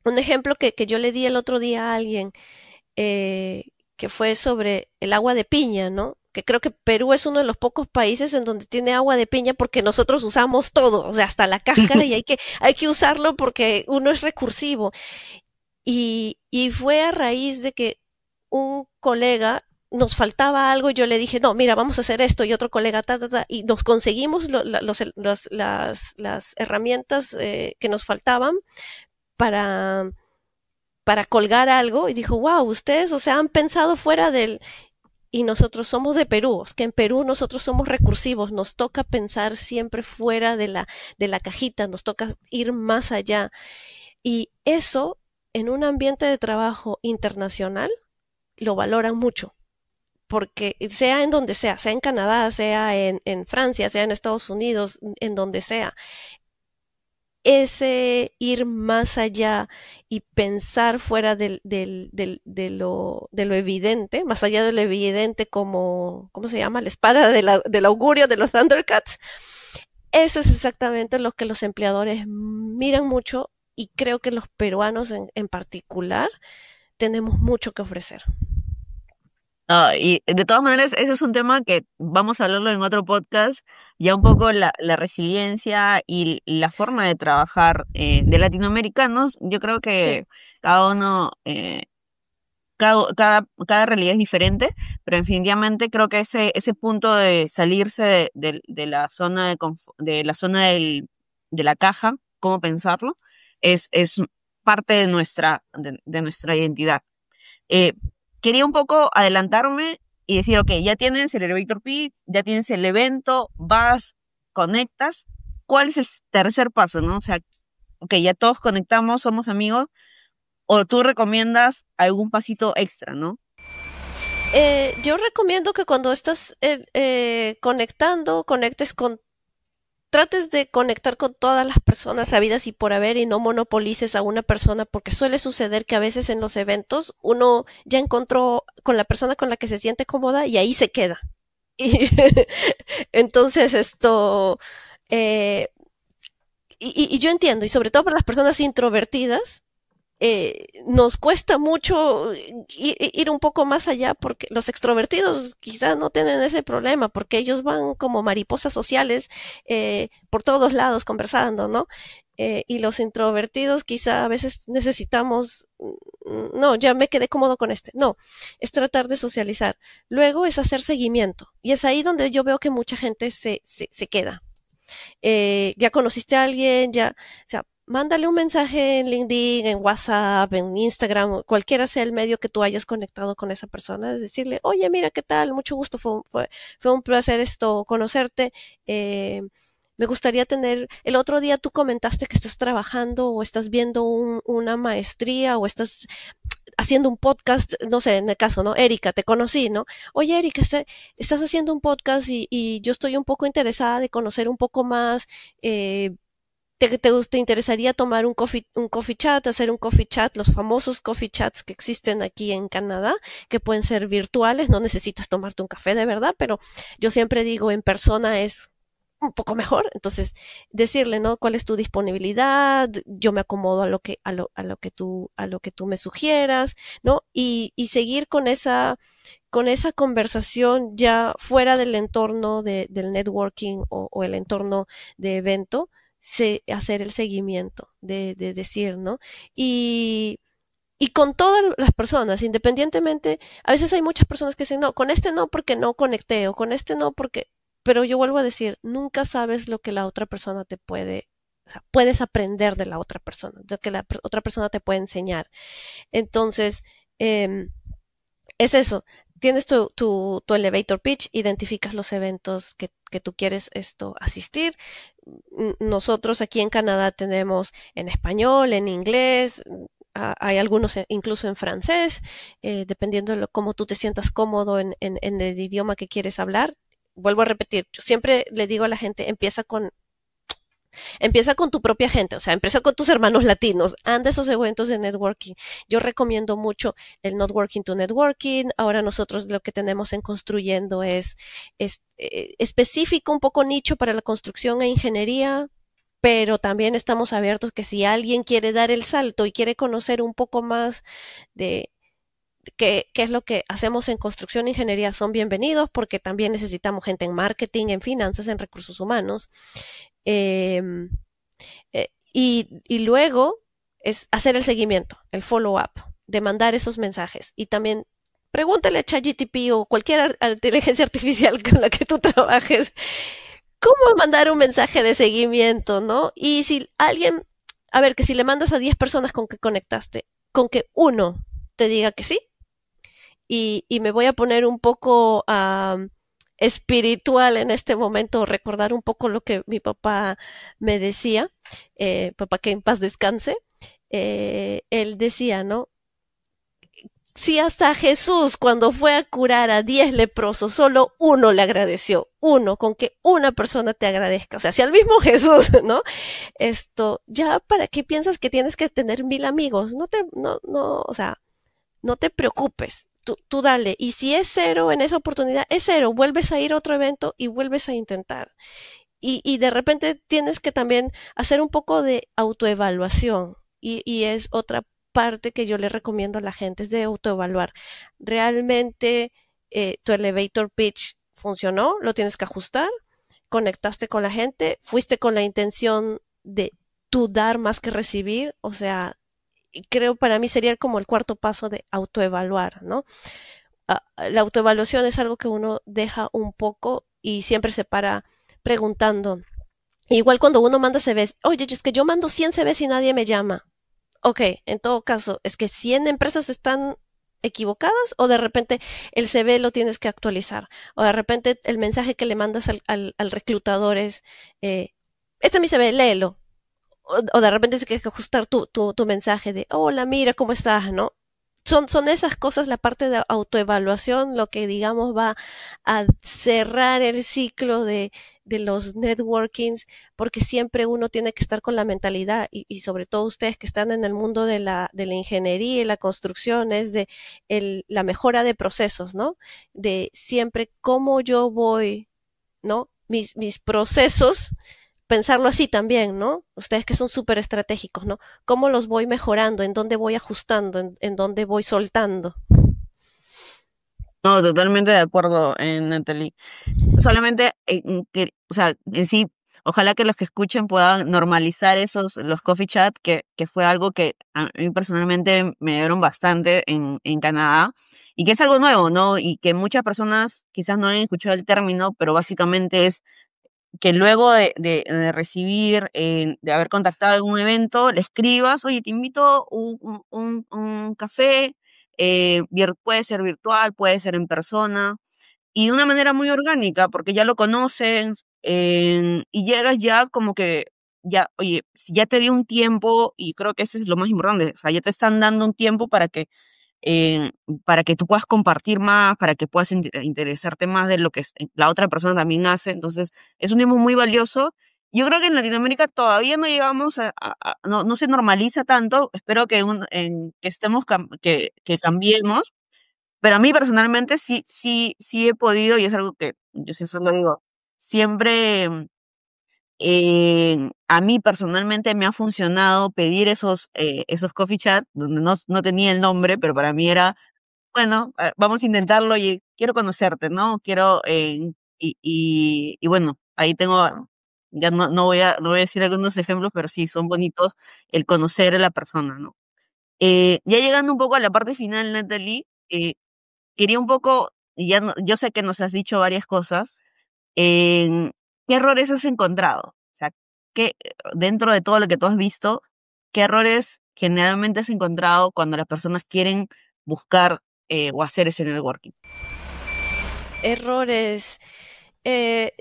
un ejemplo que yo le di el otro día a alguien, que fue sobre el agua de piña, ¿no? Que creo que Perú es uno de los pocos países en donde tiene agua de piña porque nosotros usamos todo, o sea, hasta la cáscara y hay que usarlo porque uno es recursivo. Y fue a raíz de que un colega nos faltaba algo y yo le dije, no, mira, vamos a hacer esto y otro colega, y nos conseguimos las herramientas que nos faltaban para, para colgar algo y dijo, wow, ustedes, o sea, han pensado fuera del... Y nosotros somos de Perú, es que en Perú nosotros somos recursivos, nos toca pensar siempre fuera de la cajita, nos toca ir más allá. Y eso, en un ambiente de trabajo internacional, lo valoran mucho porque sea en donde sea en Canadá, sea en Francia, sea en Estados Unidos, en donde sea, ese ir más allá y pensar fuera de lo evidente, más allá de lo evidente como, ¿cómo se llama? La espada del augurio de los Thundercats, eso es exactamente lo que los empleadores miran mucho y creo que los peruanos en particular tenemos mucho que ofrecer. Y de todas maneras, ese es un tema que vamos a hablarlo en otro podcast, ya un poco la resiliencia y la forma de trabajar de latinoamericanos. Yo creo Sí, que cada uno, cada realidad es diferente, pero definitivamente creo que ese punto de salirse de la zona de la zona de la caja, cómo pensarlo, es parte de nuestra identidad. Eh, Quería un poco adelantarme y decir, ok, ya tienes el elevator pitch, ya tienes el evento, vas, conectas. ¿Cuál es el tercer paso, no? O sea, ok, ya todos conectamos, somos amigos, o tú recomiendas algún pasito extra, ¿no? yo recomiendo que cuando estás conectando, conectes con, trates de conectar con todas las personas habidas y por haber y no monopolices a una persona porque suele suceder que a veces en los eventos uno ya encontró con la persona con la que se siente cómoda y ahí se queda. Y entonces esto, eh, y yo entiendo, y sobre todo para las personas introvertidas, nos cuesta mucho ir un poco más allá porque los extrovertidos quizás no tienen ese problema porque ellos van como mariposas sociales por todos lados conversando, ¿no? Y los introvertidos quizá a veces necesitamos, no, ya me quedé cómodo con este, no, es tratar de socializar. Luego es hacer seguimiento y es ahí donde yo veo que mucha gente se queda. Ya conociste a alguien, ya, o sea, mándale un mensaje en LinkedIn, en WhatsApp, en Instagram, cualquiera sea el medio que tú hayas conectado con esa persona, decirle, oye, mira, ¿qué tal? Mucho gusto, fue un placer esto, conocerte. Me gustaría tener, el otro día tú comentaste que estás trabajando o estás viendo una maestría o estás haciendo un podcast, no sé, en el caso, ¿no? Erika, te conocí, ¿no? Oye, Erika, estás haciendo un podcast y yo estoy un poco interesada de conocer un poco más, te interesaría tomar un coffee chat, hacer un coffee chat, los famosos coffee chats que existen aquí en Canadá, que pueden ser virtuales, no necesitas tomarte un café de verdad, pero yo siempre digo en persona es un poco mejor. Entonces, decirle, ¿no? ¿Cuál es tu disponibilidad? Yo me acomodo a lo que tú me sugieras, ¿no? Y seguir con con esa conversación ya fuera del entorno del networking o el entorno de evento, hacer el seguimiento de decir, ¿no? Y, y con todas las personas, independientemente, a veces hay muchas personas que dicen, no, con este no porque no conecté, o con este no porque, pero yo vuelvo a decir, nunca sabes lo que la otra persona te puede, o sea, puedes aprender de la otra persona, de lo que la otra persona te puede enseñar. Entonces, es eso. Tienes tu elevator pitch, identificas los eventos que tú quieres asistir. Nosotros aquí en Canadá tenemos en español, en inglés, hay algunos incluso en francés, dependiendo de cómo tú te sientas cómodo en el idioma que quieres hablar. Vuelvo a repetir, yo siempre le digo a la gente, empieza con tu propia gente, o sea, empieza con tus hermanos latinos, anda a esos eventos de networking. Yo recomiendo mucho el Networking to Networking. Ahora nosotros lo que tenemos en Construyendo es específico, un poco nicho para la construcción e ingeniería, pero también estamos abiertos que si alguien quiere dar el salto y quiere conocer un poco más de qué es lo que hacemos en construcción e ingeniería, son bienvenidos porque también necesitamos gente en marketing, en finanzas, en recursos humanos. Eh, y luego es hacer el seguimiento, el follow-up, de mandar esos mensajes. Y también pregúntale a ChatGPT o cualquier inteligencia artificial con la que tú trabajes, cómo mandar un mensaje de seguimiento, ¿no? Y si alguien, a ver, que si le mandas a 10 personas con que conectaste, con que uno te diga que sí, y me voy a poner un poco espiritual en este momento, recordar un poco lo que mi papá me decía, papá que en paz descanse, él decía, ¿no? Si hasta Jesús cuando fue a curar a 10 leprosos, solo uno le agradeció, uno, con que una persona te agradezca, o sea, si al mismo Jesús, ¿no? Ya para qué piensas que tienes que tener 1000 amigos, no, o sea, no te preocupes, tú dale. Y si es cero en esa oportunidad, es cero. Vuelves a ir a otro evento y vuelves a intentar. Y de repente tienes que también hacer un poco de autoevaluación. Y es otra parte que yo le recomiendo a la gente, es de autoevaluar. ¿Realmente tu elevator pitch funcionó? ¿Lo tienes que ajustar? ¿Conectaste con la gente? ¿Fuiste con la intención de tú dar más que recibir? O sea, creo para mí sería como el cuarto paso de autoevaluar, ¿no? La autoevaluación es algo que uno deja un poco y siempre se para preguntando. Igual cuando uno manda CVs, oye, es que yo mando 100 CVs y nadie me llama. Ok, en todo caso, ¿es que 100 empresas están equivocadas o de repente el CV lo tienes que actualizar? O de repente el mensaje que le mandas al reclutador es, este es mi CV, léelo. O de repente tienes que ajustar tu mensaje de, hola, mira, ¿cómo estás? ¿No? Son esas cosas, la parte de autoevaluación, lo que digamos va a cerrar el ciclo de los networkings, porque siempre uno tiene que estar con la mentalidad y sobre todo ustedes que están en el mundo de la ingeniería y la construcción, es de la mejora de procesos, ¿no? De siempre cómo yo voy, ¿no? Mis procesos pensarlo así también, ¿no? Ustedes que son súper estratégicos, ¿no? ¿Cómo los voy mejorando? ¿En dónde voy ajustando? ¿En dónde voy soltando? No, totalmente de acuerdo, Natalie. Solamente o sea, en sí, ojalá que los que escuchen puedan normalizar los coffee chat, que fue algo que a mí personalmente me dieron bastante en Canadá, y que es algo nuevo, ¿no? Y que muchas personas quizás no han escuchado el término, pero básicamente es que luego de recibir, de haber contactado en un evento, le escribas, oye, te invito un café, puede ser virtual, puede ser en persona, y de una manera muy orgánica, porque ya lo conocen, y llegas ya como que, ya, oye, si ya te dio un tiempo, y creo que eso es lo más importante, o sea, ya te están dando un tiempo eh, para que tú puedas compartir más, para que puedas interesarte más de lo que la otra persona también hace. Entonces, es un tiempo muy valioso. Yo creo que en Latinoamérica todavía no llegamos no se normaliza tanto. Espero que estemos, que cambiemos. Pero a mí personalmente sí he podido, y es algo que yo siempre lo digo, siempre a mí personalmente me ha funcionado pedir esos coffee chat, donde no tenía el nombre, pero para mí era bueno, vamos a intentarlo y quiero conocerte, ¿no? Quiero, y bueno, ahí tengo, ya no voy a decir algunos ejemplos, pero sí, son bonitos el conocer a la persona, ¿no? Ya llegando un poco a la parte final, Natalie, quería un poco, yo sé que nos has dicho varias cosas, ¿qué errores has encontrado? O sea, dentro de todo lo que tú has visto, ¿qué errores generalmente has encontrado cuando las personas quieren buscar o hacer ese networking? Errores.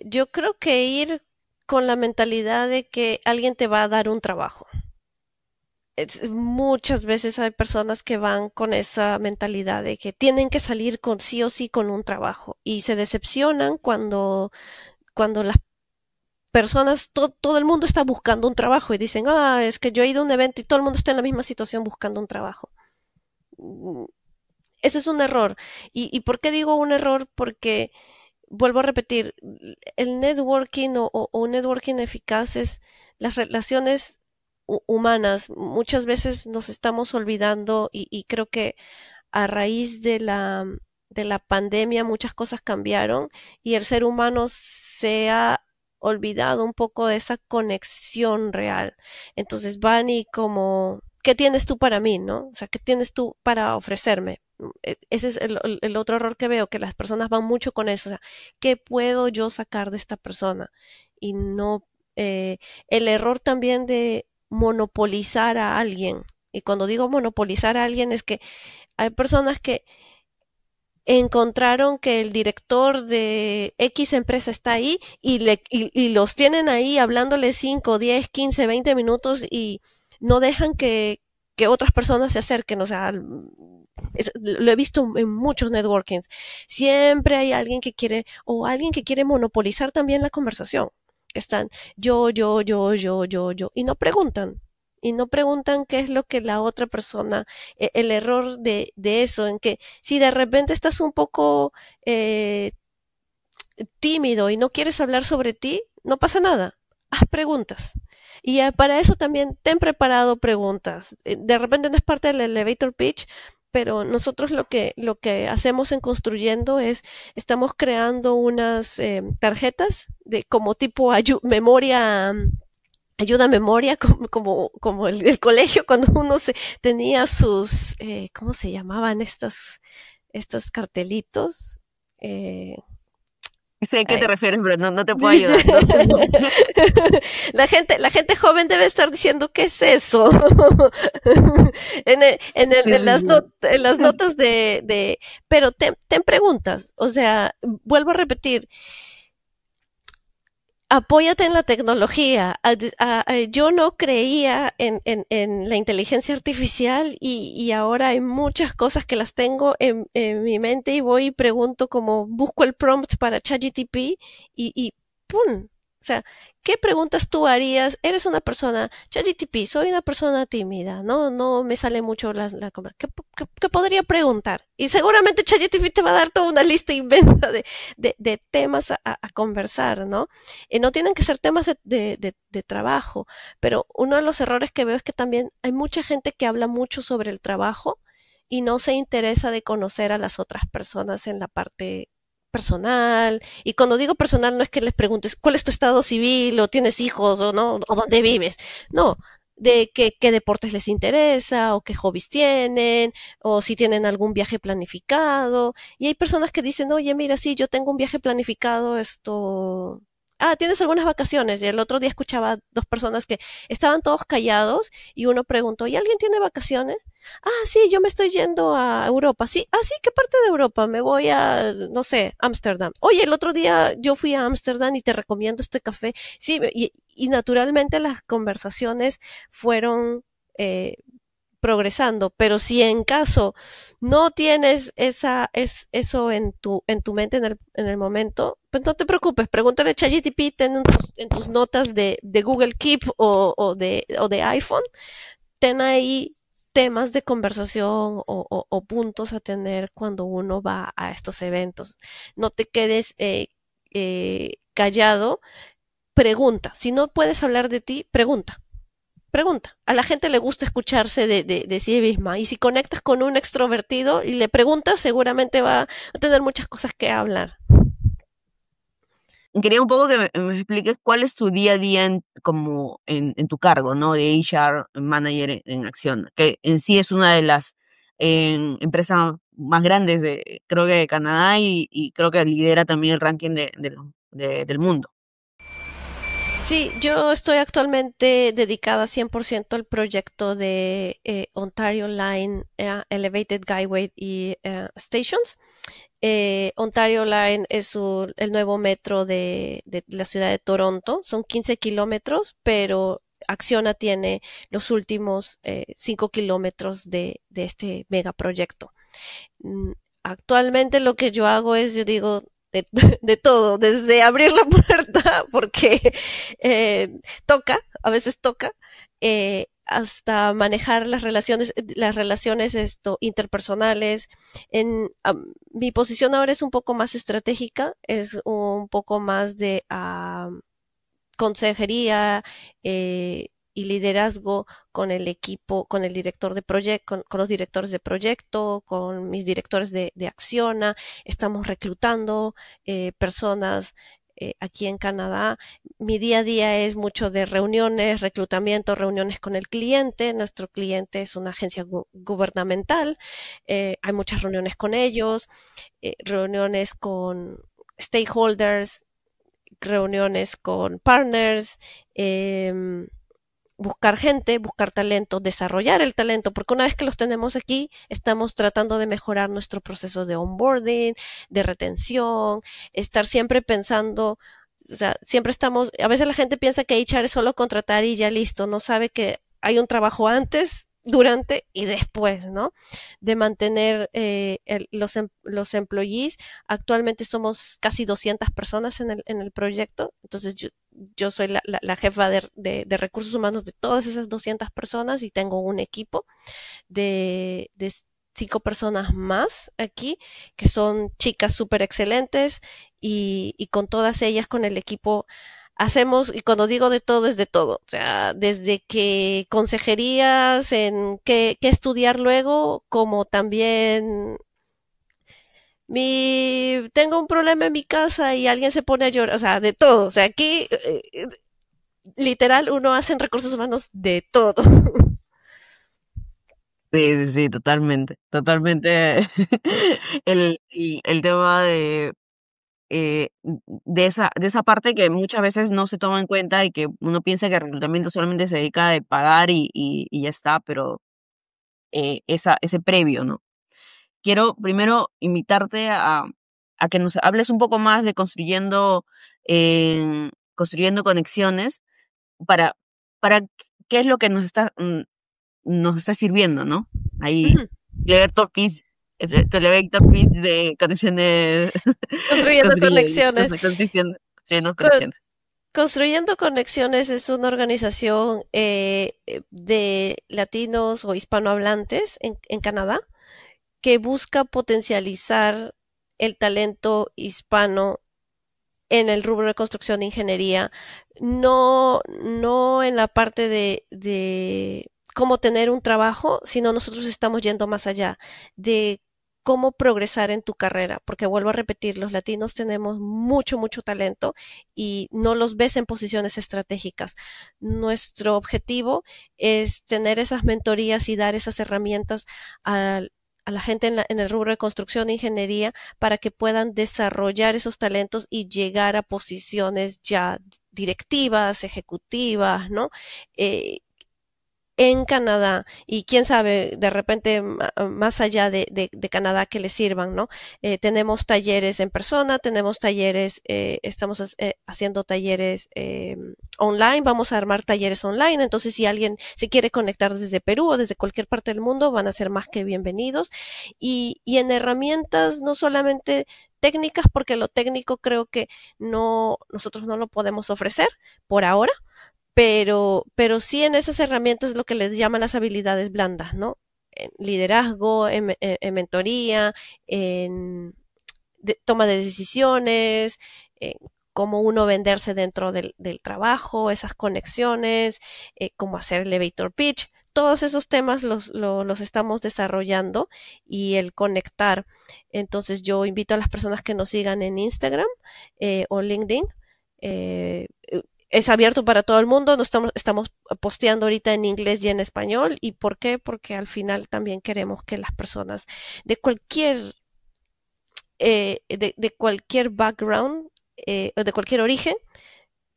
Yo creo que ir con la mentalidad de que alguien te va a dar un trabajo. Muchas veces hay personas que van con esa mentalidad de que tienen que salir con sí o sí con un trabajo y se decepcionan cuando las personas, todo el mundo está buscando un trabajo y dicen, ah, es que yo he ido a un evento y todo el mundo está en la misma situación buscando un trabajo. Mm, Ese es un error. ¿Y por qué digo un error? Porque, vuelvo a repetir, el networking o un networking eficaz es las relaciones humanas. Muchas veces nos estamos olvidando y creo que a raíz de la pandemia muchas cosas cambiaron y el ser humano se ha olvidado un poco de esa conexión real. Entonces van y como, ¿qué tienes tú para mí, no? O sea, ¿qué tienes tú para ofrecerme? Ese es el otro error que veo, que las personas van mucho con eso. O sea, ¿qué puedo yo sacar de esta persona? Y no, el error también de monopolizar a alguien. Y cuando digo monopolizar a alguien es que hay personas que encontraron que el director de X empresa está ahí y los tienen ahí hablándole 5, 10, 15, 20 minutos y no dejan que otras personas se acerquen. O sea, lo he visto en muchos networkings. Siempre hay alguien que quiere, o alguien que quiere monopolizar también la conversación. Están yo, y no preguntan. Y no preguntan qué es lo que la otra persona, el error de eso, en que si de repente estás un poco tímido y no quieres hablar sobre ti, no pasa nada. Haz preguntas. Y para eso también ten preparado preguntas. De repente no es parte del elevator pitch, pero nosotros lo que hacemos en construyendo es, estamos creando unas tarjetas de como tipo memoria, ayuda a memoria, como el colegio, cuando uno tenía sus, ¿cómo se llamaban estos cartelitos? Eh, Sé a qué te ay, refieres, pero no te puedo ayudar. No sé, no. la gente joven debe estar diciendo, ¿qué es eso? Sí, sí, sí. En las notas pero ten preguntas. O sea, vuelvo a repetir, apóyate en la tecnología. Yo no creía en la inteligencia artificial y ahora hay muchas cosas que las tengo en mi mente y voy y pregunto como busco el prompt para ChatGPT y ¡pum! O sea, ¿qué preguntas tú harías? Eres una persona, ChatGPT, soy una persona tímida, no me sale mucho ¿qué podría preguntar? Y seguramente ChatGPT te va a dar toda una lista inmensa de temas a conversar, ¿no? No tienen que ser temas de trabajo, pero uno de los errores que veo es que también hay mucha gente que habla mucho sobre el trabajo y no se interesa de conocer a las otras personas en la parte personal. Y cuando digo personal no es que les preguntes cuál es tu estado civil o tienes hijos o no, o dónde vives. No, de qué deportes les interesa o qué hobbies tienen o si tienen algún viaje planificado. Y hay personas que dicen, oye, mira, sí, yo tengo un viaje planificado, esto... Ah, tienes algunas vacaciones. Y el otro día escuchaba dos personas que estaban todos callados y uno preguntó, ¿y alguien tiene vacaciones? Ah, sí, yo me estoy yendo a Europa. Sí, ah, sí, ¿qué parte de Europa? Me voy a, no sé, Ámsterdam. Oye, el otro día yo fui a Ámsterdam y te recomiendo este café. Sí, y naturalmente las conversaciones fueron progresando, pero si en caso no tienes eso en tu mente en el momento, pues no te preocupes, pregúntale a ChatGPT en tus notas de Google Keep o de iPhone, ten ahí temas de conversación o puntos a tener cuando uno va a estos eventos. No te quedes callado, pregunta. Si no puedes hablar de ti, pregunta. pregunta. A la gente le gusta escucharse de sí misma. Y si conectas con un extrovertido y le preguntas, seguramente va a tener muchas cosas que hablar. Quería un poco que me expliques cuál es tu día a día como en tu cargo, ¿no? De HR Manager en Acción, que en sí es una de las empresas más grandes creo que de Canadá y creo que lidera también el ranking del mundo. Sí, yo estoy actualmente dedicada 100% al proyecto de Ontario Line, Elevated Guideway y Stations. Ontario Line es el nuevo metro de la ciudad de Toronto. Son 15 kilómetros, pero Acciona tiene los últimos 5 kilómetros de este megaproyecto. Actualmente lo que yo hago es, yo digo, de todo, desde abrir la puerta, porque a veces toca, hasta manejar las relaciones interpersonales. Mi posición ahora es un poco más estratégica, es un poco más de consejería y liderazgo con el equipo, con el director de proyecto, con los directores de proyecto, con mis directores de Acciona. Estamos reclutando personas aquí en Canadá. Mi día a día es mucho de reuniones, reclutamiento, reuniones con el cliente. Nuestro cliente es una agencia gubernamental. Hay muchas reuniones con ellos, reuniones con stakeholders, reuniones con partners, buscar gente, buscar talento, desarrollar el talento, porque una vez que los tenemos aquí, estamos tratando de mejorar nuestro proceso de onboarding, de retención, estar siempre pensando, o sea, siempre estamos, a veces la gente piensa que HR es solo contratar y ya listo, no sabe que hay un trabajo antes, durante y después, ¿no? De mantener los employees. Actualmente somos casi 200 personas en el proyecto, entonces yo soy la jefa de recursos humanos de todas esas 200 personas y tengo un equipo de 5 personas más aquí, que son chicas súper excelentes y con todas ellas, con el equipo, hacemos, y cuando digo de todo, es de todo. O sea, desde que consejerías en qué estudiar luego, como también tengo un problema en mi casa y alguien se pone a llorar, o sea, de todo. O sea, aquí literal uno hace en recursos humanos de todo. Sí, sí, sí, totalmente, totalmente. El tema de esa parte que muchas veces no se toma en cuenta y que uno piensa que el reclutamiento solamente se dedica a pagar y ya está, pero ese previo, ¿no? Quiero primero invitarte a que nos hables un poco más de construyendo conexiones para, para qué es lo que nos está sirviendo, ¿no? Ahí, elevator pitch, tu elevator pitch de conexiones, Construyendo conexiones. construyendo conexiones. Construyendo Conexiones es una organización de latinos o hispanohablantes en Canadá que busca potencializar el talento hispano en el rubro de construcción de ingeniería, no en la parte de cómo tener un trabajo, sino nosotros estamos yendo más allá de cómo progresar en tu carrera, porque vuelvo a repetir, los latinos tenemos mucho talento y no los ves en posiciones estratégicas. Nuestro objetivo es tener esas mentorías y dar esas herramientas a la gente en el rubro de construcción e ingeniería para que puedan desarrollar esos talentos y llegar a posiciones ya directivas, ejecutivas, ¿no? En Canadá y quién sabe, de repente más allá de Canadá que les sirvan, ¿no? Tenemos talleres en persona, tenemos talleres, estamos haciendo talleres online, vamos a armar talleres online, entonces si alguien se quiere conectar desde Perú o desde cualquier parte del mundo, van a ser más que bienvenidos. Y en herramientas no solamente técnicas, porque lo técnico creo que nosotros no lo podemos ofrecer por ahora, pero sí en esas herramientas lo que les llaman las habilidades blandas, ¿no? En liderazgo, en mentoría, en toma de decisiones, en cómo uno venderse dentro del trabajo, esas conexiones, cómo hacer elevator pitch. Todos esos temas los estamos desarrollando y el conectar. Entonces yo invito a las personas que nos sigan en Instagram o LinkedIn. Es abierto para todo el mundo. Estamos posteando ahorita en inglés y en español. ¿Y por qué? Porque al final también queremos que las personas de cualquier background o de cualquier origen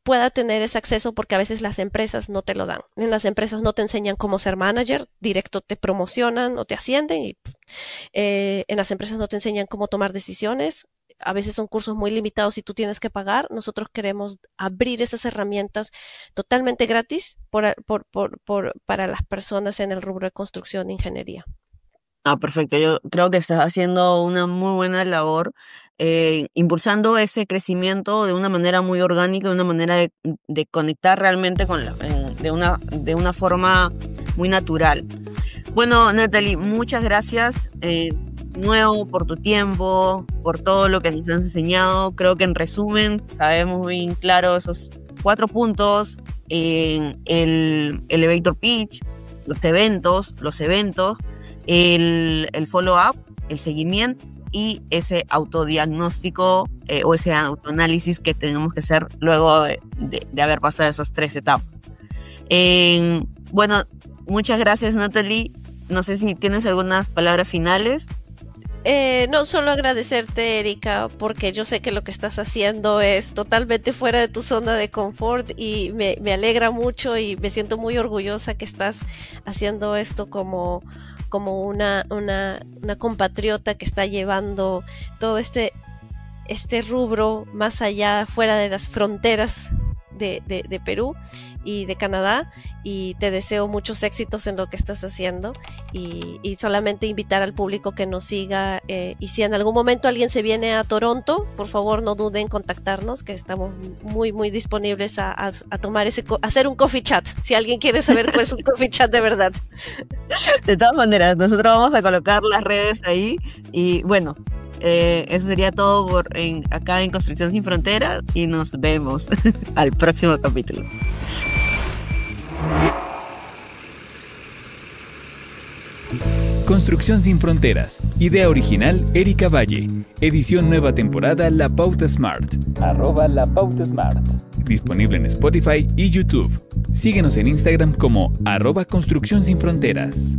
pueda tener ese acceso, porque a veces las empresas no te lo dan. En las empresas no te enseñan cómo ser manager, directo te promocionan o te ascienden, y en las empresas no te enseñan cómo tomar decisiones. A veces son cursos muy limitados y tú tienes que pagar. Nosotros queremos abrir esas herramientas totalmente gratis para las personas en el rubro de construcción e ingeniería. Perfecto. Yo creo que estás haciendo una muy buena labor, impulsando ese crecimiento de una manera muy orgánica, de una manera de conectar realmente de una forma muy natural. Bueno, Natalie, muchas gracias nuevo por tu tiempo, por todo lo que nos has enseñado. Creo que en resumen sabemos bien claro esos 4 puntos: el elevator pitch, los eventos, el follow-up, el seguimiento y ese autodiagnóstico o ese autoanálisis que tenemos que hacer luego de haber pasado esas 3 etapas. Bueno, muchas gracias, Natalie. No sé si tienes algunas palabras finales. No, solo agradecerte, Erika, porque yo sé que lo que estás haciendo es totalmente fuera de tu zona de confort y me alegra mucho y me siento muy orgullosa que estás haciendo esto como una compatriota que está llevando todo este rubro más allá, fuera de las fronteras de Perú y de Canadá, y te deseo muchos éxitos en lo que estás haciendo, y solamente invitar al público que nos siga, y si en algún momento alguien se viene a Toronto, por favor no duden en contactarnos, que estamos muy muy disponibles a tomar hacer un coffee chat, si alguien quiere saber cuál es un coffee chat de verdad. De todas maneras, nosotros vamos a colocar las redes ahí, y bueno, eso sería todo acá en Construcción Sin Fronteras, y nos vemos al próximo capítulo. Construcción Sin Fronteras. Idea original, Erika Valle. Edición nueva temporada, La Pauta Smart. @La Pauta Smart. Disponible en Spotify y YouTube. Síguenos en Instagram como @Construcción Sin Fronteras.